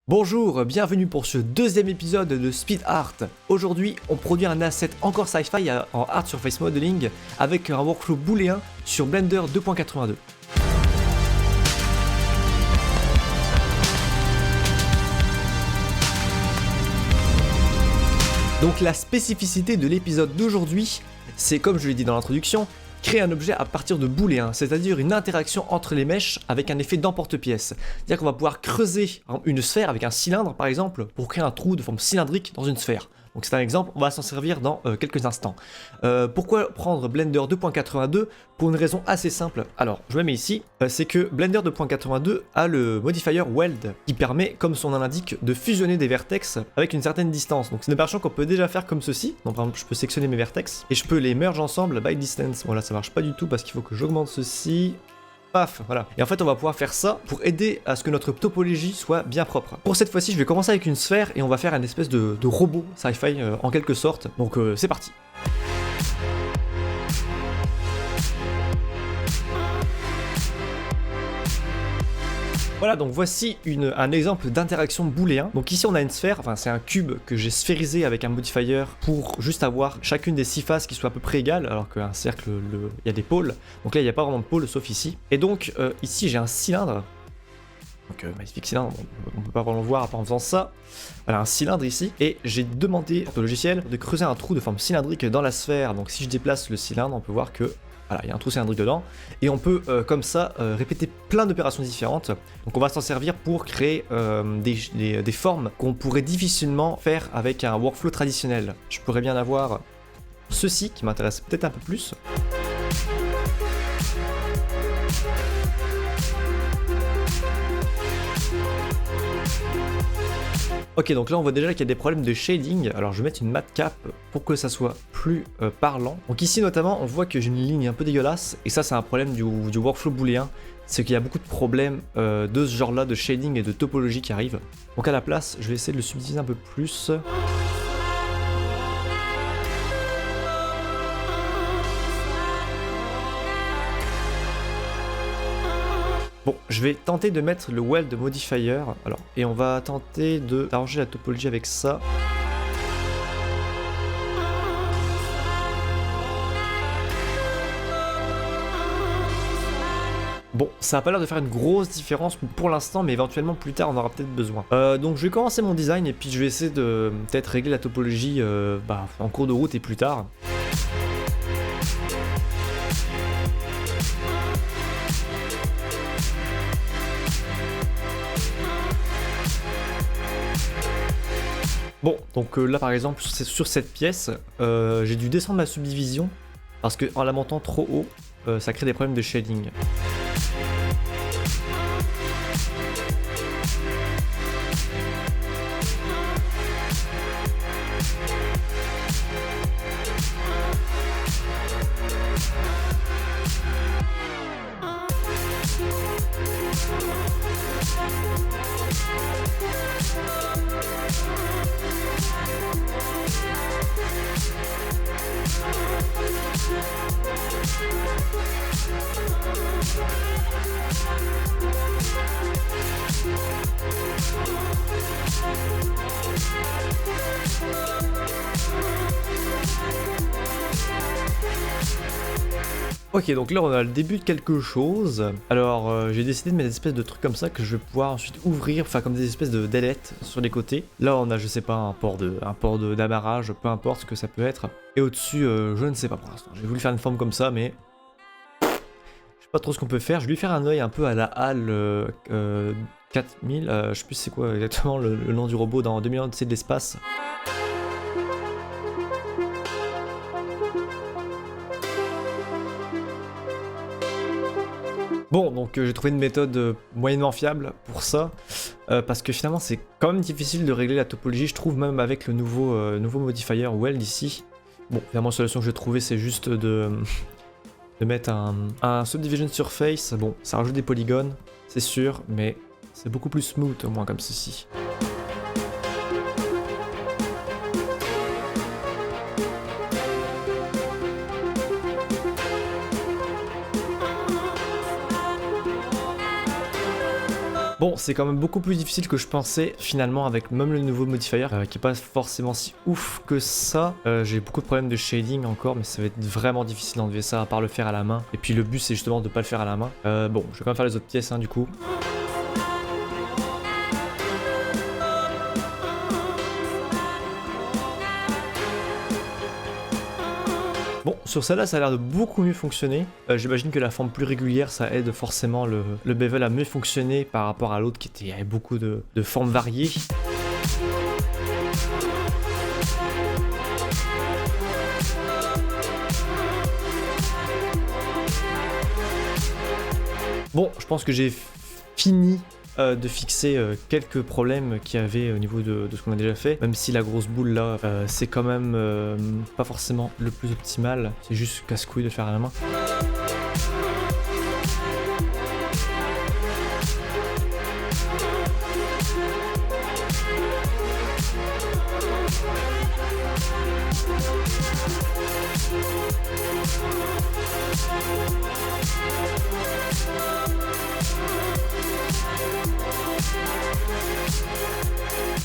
Bonjour, bienvenue pour ce deuxième épisode de Speed Art. Aujourd'hui, on produit un asset encore sci-fi en Art Surface Modeling avec un workflow booléen sur Blender 2.82. Donc la spécificité de l'épisode d'aujourd'hui, c'est comme je l'ai dit dans l'introduction, créer un objet à partir de booléens, c'est-à-dire une interaction entre les mèches avec un effet d'emporte-pièce. C'est-à-dire qu'on va pouvoir creuser une sphère avec un cylindre par exemple pour créer un trou de forme cylindrique dans une sphère. Donc c'est un exemple, on va s'en servir dans quelques instants. Pourquoi prendre Blender 2.82? Pour une raison assez simple. Alors, je me mets ici, c'est que Blender 2.82 a le modifier Weld, qui permet, comme son nom l'indique, de fusionner des vertex avec une certaine distance. Donc c'est une opération qu'on peut déjà faire comme ceci. Donc par exemple, je peux sélectionner mes vertex, et je peux les merge ensemble by distance. Voilà, ça marche pas du tout parce qu'il faut que j'augmente ceci. Paf, voilà. Et en fait, on va pouvoir faire ça pour aider à ce que notre topologie soit bien propre. Pour cette fois-ci, je vais commencer avec une sphère et on va faire une espèce de robot sci-fi en quelque sorte. Donc c'est parti. Voilà, donc voici un exemple d'interaction booléen. Donc ici on a une sphère, enfin c'est un cube que j'ai sphérisé avec un modifier pour juste avoir chacune des 6 faces qui soient à peu près égales, alors qu'un cercle, il y a des pôles. Donc là il n'y a pas vraiment de pôle sauf ici. Et donc ici j'ai un cylindre. Donc magnifique cylindre, on peut pas vraiment le voir à part en faisant ça. Voilà un cylindre ici. Et j'ai demandé au logiciel de creuser un trou de forme cylindrique dans la sphère. Donc si je déplace le cylindre, on peut voir que voilà, il y a un trou cylindrique dedans, et on peut comme ça répéter plein d'opérations différentes. Donc on va s'en servir pour créer des formes qu'on pourrait difficilement faire avec un workflow traditionnel. Je pourrais bien avoir ceci qui m'intéresse peut-être un peu plus. Ok, donc là on voit déjà qu'il y a des problèmes de shading. Alors je vais mettre une matte cap pour que ça soit plus parlant. Donc ici notamment on voit que j'ai une ligne un peu dégueulasse, et ça c'est un problème du workflow booléen. C'est qu'il y a beaucoup de problèmes de ce genre là de shading et de topologie qui arrivent. Donc à la place je vais essayer de le subdiviser un peu plus. Bon, je vais tenter de mettre le Weld modifier, alors, et on va tenter d'arranger la topologie avec ça. Bon, ça n'a pas l'air de faire une grosse différence pour l'instant, mais éventuellement plus tard on aura peut-être besoin. Donc je vais commencer mon design et puis je vais essayer de peut-être régler la topologie en cours de route et plus tard. Bon, donc là par exemple, sur cette pièce, j'ai dû descendre ma subdivision parce qu'en la montant trop haut, ça crée des problèmes de shading. Ok, donc là on a le début de quelque chose. Alors j'ai décidé de mettre des espèces de trucs comme ça que je vais pouvoir ensuite ouvrir, enfin comme des espèces de d'ailettes sur les côtés. Là on a, je sais pas, un port d'amarrage, peu importe ce que ça peut être. Et au-dessus, je ne sais pas pour l'instant. J'ai voulu faire une forme comme ça, mais je sais pas trop ce qu'on peut faire. Je vais lui faire un œil un peu à la HAL 4000. Je sais plus c'est quoi exactement le nom du robot dans 2001 c'est de l'espace. Bon, donc j'ai trouvé une méthode moyennement fiable pour ça, parce que finalement c'est quand même difficile de régler la topologie, je trouve, même avec le nouveau modifier Weld ici. Bon, finalement la solution que j'ai trouvée c'est juste de mettre un subdivision surface. Bon, ça rajoute des polygones, c'est sûr, mais c'est beaucoup plus smooth au moins comme ceci. Bon, c'est quand même beaucoup plus difficile que je pensais finalement avec même le nouveau modifier qui est pas forcément si ouf que ça. J'ai beaucoup de problèmes de shading encore, mais ça va être vraiment difficile d'enlever ça à part le faire à la main. Et puis le but c'est justement de pas le faire à la main. Bon, je vais quand même faire les autres pièces du coup. Bon, sur celle-là, ça a l'air de beaucoup mieux fonctionner. J'imagine que la forme plus régulière, ça aide forcément le bevel à mieux fonctionner par rapport à l'autre qui avait beaucoup de formes variées. Bon, je pense que j'ai fini de fixer quelques problèmes qu'il y avait au niveau de ce qu'on a déjà fait, même si la grosse boule là c'est quand même pas forcément le plus optimal, c'est juste casse-couille de le faire à la main.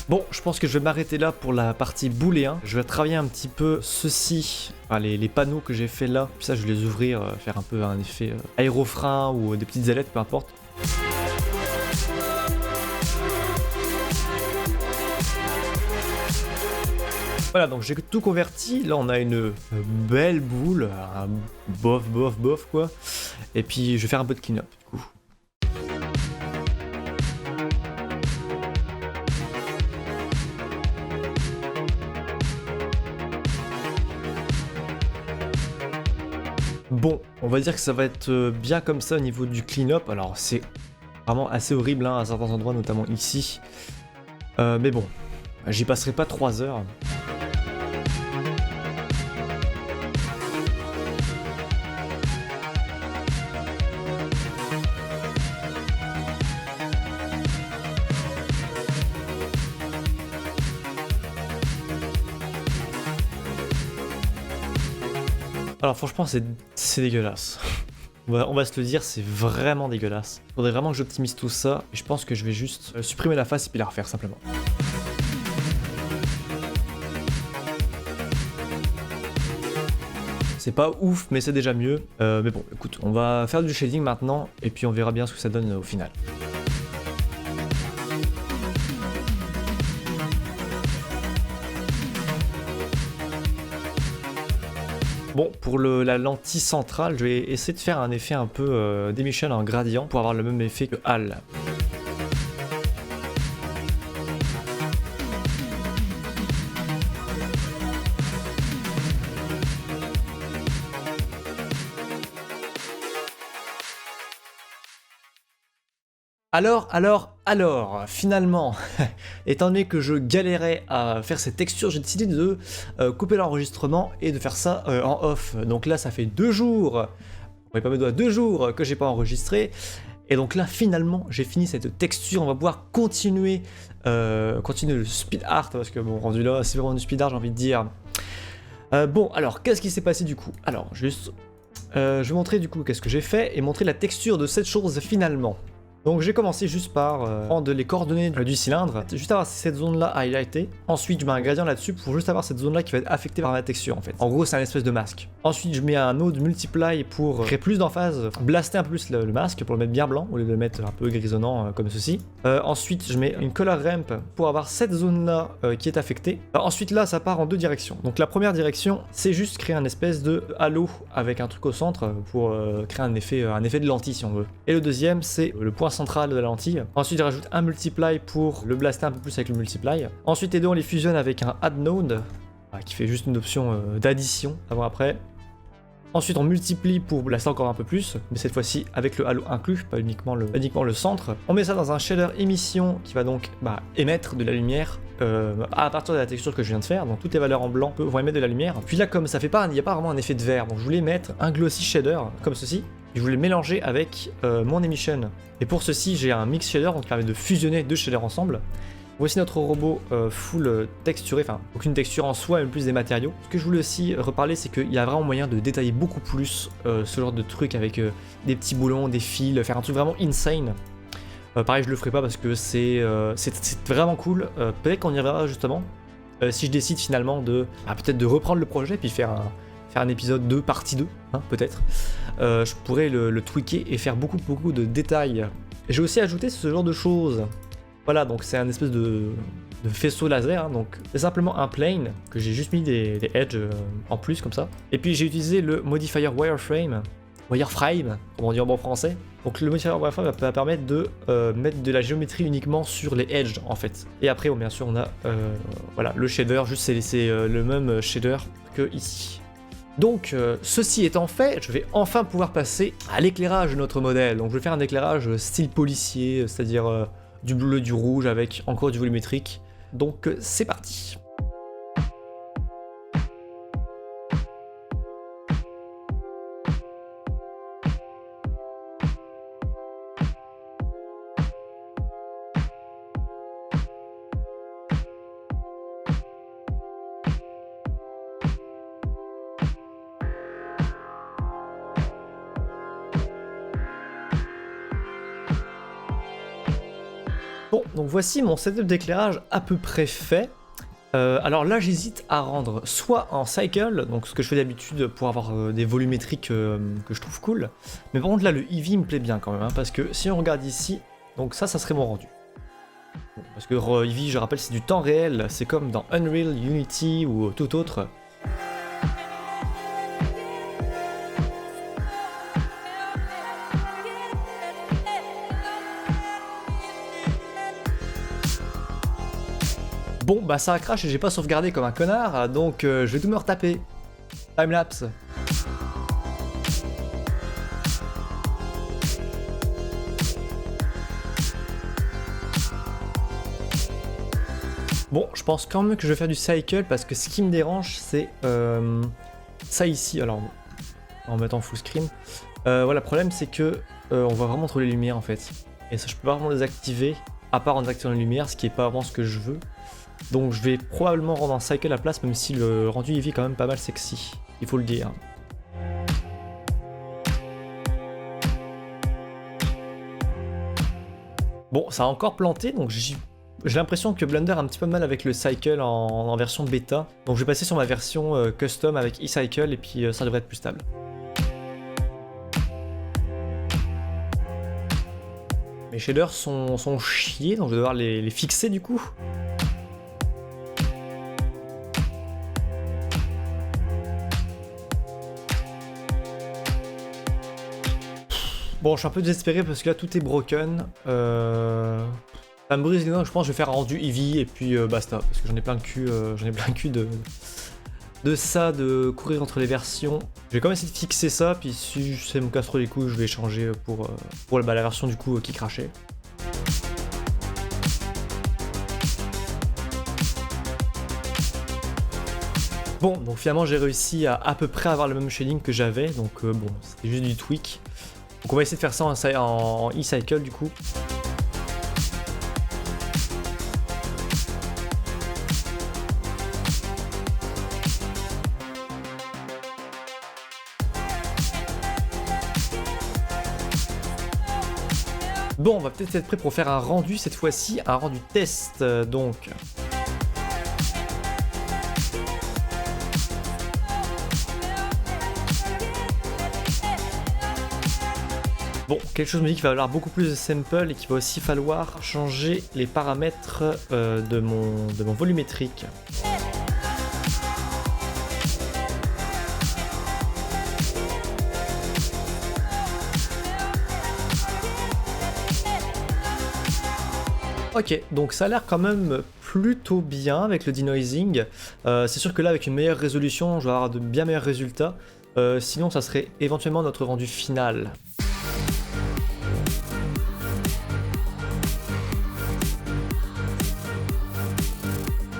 Bon, je pense que je vais m'arrêter là pour la partie booléen. Je vais travailler un petit peu ceci, enfin, les panneaux que j'ai fait là. Puis ça, je vais les ouvrir, faire un peu un effet aérofrein ou des petites ailettes, peu importe. Voilà, donc j'ai tout converti. Là, on a une belle boule, un bof quoi. Et puis, je vais faire un peu de clean-up du coup. Bon, on va dire que ça va être bien comme ça au niveau du clean-up. Alors, c'est vraiment assez horrible à certains endroits, notamment ici. Mais bon, j'y passerai pas 3 heures. Alors franchement c'est dégueulasse. On va se le dire, c'est vraiment dégueulasse. Faudrait vraiment que j'optimise tout ça. Et je pense que je vais juste supprimer la face et puis la refaire simplement. C'est pas ouf, mais c'est déjà mieux. Mais bon, écoute, on va faire du shading maintenant. Et puis on verra bien ce que ça donne au final. Bon, pour la lentille centrale, je vais essayer de faire un effet un peu d'émission en gradient pour avoir le même effet que HAL. Alors, finalement, étant donné que je galérais à faire cette texture, j'ai décidé de couper l'enregistrement et de faire ça en off. Donc là, ça fait 2 jours, on met pas mes doigts, 2 jours que j'ai pas enregistré. Et donc là, finalement, j'ai fini cette texture. On va pouvoir continuer le speed art, parce que bon, rendu là, c'est vraiment du speed art, j'ai envie de dire. Bon, alors, qu'est-ce qui s'est passé du coup? Alors, juste, je vais montrer du coup qu'est-ce que j'ai fait et montrer la texture de cette chose finalement. Donc j'ai commencé juste par prendre les coordonnées du cylindre, juste avoir cette zone là highlightée. Ensuite je mets un gradient là-dessus pour juste avoir cette zone là qui va être affectée par la texture en fait. En gros c'est un espèce de masque. Ensuite je mets un node multiply pour créer plus d'emphase, blaster un peu plus le masque pour le mettre bien blanc au lieu de le mettre un peu grisonnant comme ceci. Ensuite je mets une color ramp pour avoir cette zone là qui est affectée. Ensuite là ça part en 2 directions. Donc la première direction c'est juste créer un espèce de halo avec un truc au centre pour créer un effet de lentille si on veut. Et le deuxième c'est le point central de la lentille. Ensuite il rajoute un multiply pour le blaster un peu plus avec le multiply. Ensuite les deux on les fusionne avec un add node qui fait juste une option d'addition avant après. Ensuite on multiplie pour blaster encore un peu plus, mais cette fois-ci avec le halo inclus, pas uniquement le centre. On met ça dans un shader émission qui va donc émettre de la lumière à partir de la texture que je viens de faire. Donc toutes les valeurs en blanc vont émettre de la lumière. Puis là comme ça fait pas, il n'y a pas vraiment un effet de vert, donc je voulais mettre un glossy shader comme ceci. Je voulais mélanger avec mon emission. Et pour ceci j'ai un mix shader donc qui permet de fusionner 2 shaders ensemble. Voici notre robot full texturé, enfin aucune texture en soi, même plus des matériaux. Ce que je voulais aussi reparler, c'est qu'il y a vraiment moyen de détailler beaucoup plus ce genre de truc avec des petits boulons, des fils, faire un truc vraiment insane. Pareil, je le ferai pas parce que c'est vraiment cool. Peut-être qu'on y reviendra justement. Si je décide finalement de peut-être de reprendre le projet puis faire un épisode 2, partie 2, hein, peut-être. Je pourrais le tweaker et faire beaucoup de détails. J'ai aussi ajouté ce genre de choses. Voilà, donc c'est un espèce de faisceau laser, hein, donc c'est simplement un plane que j'ai juste mis des edges en plus comme ça. Et puis j'ai utilisé le modifier wireframe, comme on dit en bon français. Donc le modifier wireframe va permettre de mettre de la géométrie uniquement sur les edges en fait. Et après, bon, bien sûr, on a voilà, le shader, juste c'est le même shader que ici. Donc, ceci étant fait, je vais enfin pouvoir passer à l'éclairage de notre modèle. Donc je vais faire un éclairage style policier, c'est-à-dire du bleu, du rouge avec encore du volumétrique. Donc c'est parti. Bon, donc voici mon setup d'éclairage à peu près fait. Alors là, j'hésite à rendre soit en cycle, donc ce que je fais d'habitude pour avoir des volumétriques que je trouve cool. Mais par contre là, le Eevee me plaît bien quand même, hein, parce que si on regarde ici, donc ça serait mon rendu. Bon, parce que Eevee, je rappelle, c'est du temps réel, c'est comme dans Unreal, Unity ou tout autre. Bon, bah ça a crash et j'ai pas sauvegardé comme un connard, donc je vais tout me retaper. Timelapse. Bon, je pense quand même que je vais faire du cycle parce que ce qui me dérange, c'est ça ici. Alors, en mettant full screen. Voilà, le problème, c'est que on voit vraiment trop les lumières en fait. Et ça, je peux pas vraiment les activer, à part en désactivant les lumières, ce qui est pas vraiment ce que je veux. Donc je vais probablement rendre un cycle à la place, même si le rendu Eevee est quand même pas mal sexy, il faut le dire. Bon, ça a encore planté, donc j'ai l'impression que Blender a un petit peu mal avec le cycle en version bêta. Donc je vais passer sur ma version custom avec eCycle et puis ça devrait être plus stable. Mes shaders sont chiés, donc je vais devoir les fixer du coup. Bon, je suis un peu désespéré parce que là tout est broken. Ça me brise les dents, je pense que je vais faire un rendu Eevee et puis basta. Parce que j'en ai plein le cul, de ça, de courir entre les versions. Je vais quand même essayer de fixer ça, puis si ça me casse trop les couilles, je vais changer pour la version du coup qui crachait. Bon, donc finalement j'ai réussi à peu près avoir le même shading que j'avais, donc bon, c'était juste du tweak. Donc on va essayer de faire ça en eCycle du coup. Bon, on va peut-être être prêt pour faire un rendu cette fois-ci, un rendu test donc. Bon, quelque chose me dit qu'il va falloir beaucoup plus de samples et qu'il va aussi falloir changer les paramètres de mon volumétrique. Ok, donc ça a l'air quand même plutôt bien avec le denoising. C'est sûr que là, avec une meilleure résolution, je vais avoir de bien meilleurs résultats. Sinon, ça serait éventuellement notre rendu final.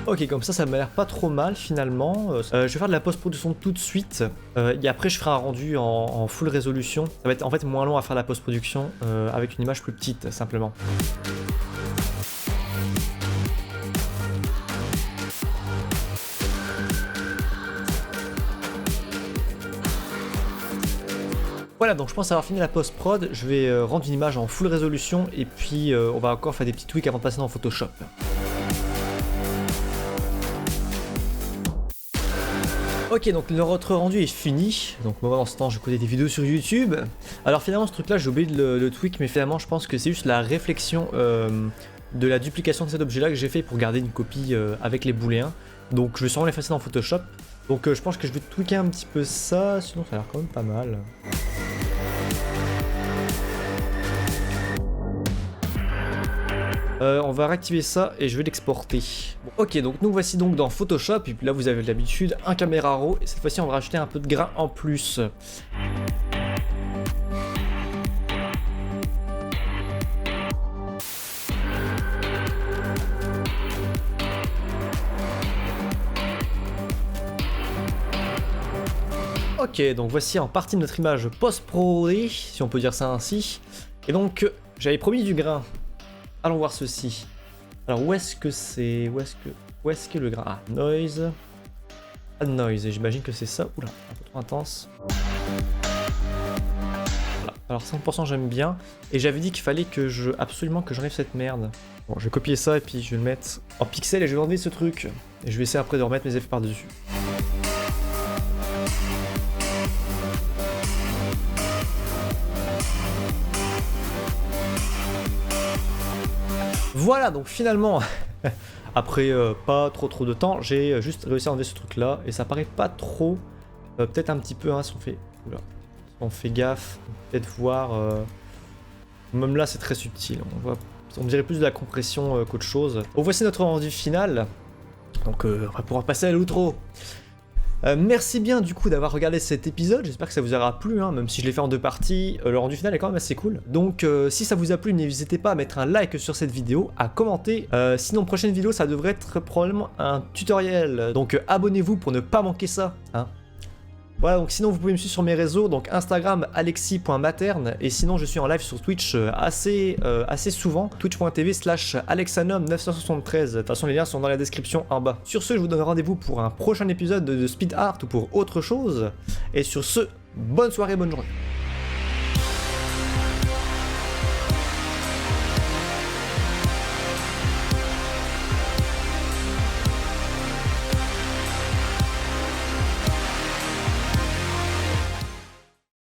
Ok, comme ça m'a l'air pas trop mal finalement. Je vais faire de la post-production tout de suite. Et après, je ferai un rendu en full résolution. Ça va être en fait moins long à faire la post-production avec une image plus petite, simplement. Voilà, donc je pense avoir fini la post-prod, je vais rendre une image en full résolution et puis on va encore faire des petits tweaks avant de passer dans Photoshop. Ok, donc notre rendu est fini, donc moi dans ce temps je vais des vidéos sur YouTube. Alors finalement ce truc là j'ai oublié de le tweak, mais finalement je pense que c'est juste la réflexion de la duplication de cet objet là que j'ai fait pour garder une copie avec les booléens. Donc je vais sûrement l'effacer dans Photoshop. Donc je pense que je vais tweaker un petit peu ça, sinon ça a l'air quand même pas mal. On va réactiver ça et je vais l'exporter. Bon, ok, donc nous voici donc dans Photoshop, et puis là vous avez l'habitude, un caméra raw, et cette fois-ci on va rajouter un peu de grain en plus. Ok, donc voici en partie notre image post-prod, si on peut dire ça ainsi. Et donc, j'avais promis du grain. Allons voir ceci. Alors où est-ce que c'est... Où est-ce que le grain... Ah, noise. Add noise, et j'imagine que c'est ça. Oula, un peu trop intense. Voilà. Alors 100% j'aime bien. Et j'avais dit qu'il fallait que absolument que j'enlève cette merde. Bon, je vais copier ça et puis je vais le mettre en pixel et je vais enlever ce truc. Et je vais essayer après de remettre mes effets par-dessus. Voilà, donc finalement, après pas trop de temps, j'ai juste réussi à enlever ce truc là, et ça paraît pas trop, peut-être un petit peu, hein, si on fait gaffe, peut-être voir, même là c'est très subtil, on dirait plus de la compression qu'autre chose. Donc voici notre rendu final, donc on va pouvoir passer à l'outro. Merci bien du coup d'avoir regardé cet épisode, j'espère que ça vous aura plu, hein, même si je l'ai fait en 2 parties, le rendu final est quand même assez cool. Donc si ça vous a plu, n'hésitez pas à mettre un like sur cette vidéo, à commenter, sinon prochaine vidéo ça devrait être probablement un tutoriel, donc abonnez-vous pour ne pas manquer ça, hein. Voilà, donc sinon vous pouvez me suivre sur mes réseaux, donc Instagram alexis.materne, et sinon je suis en live sur Twitch assez souvent, twitch.tv/alexanom973, de toute façon les liens sont dans la description en bas. Sur ce, je vous donne rendez-vous pour un prochain épisode de Speed Art ou pour autre chose, et sur ce, bonne soirée, bonne journée.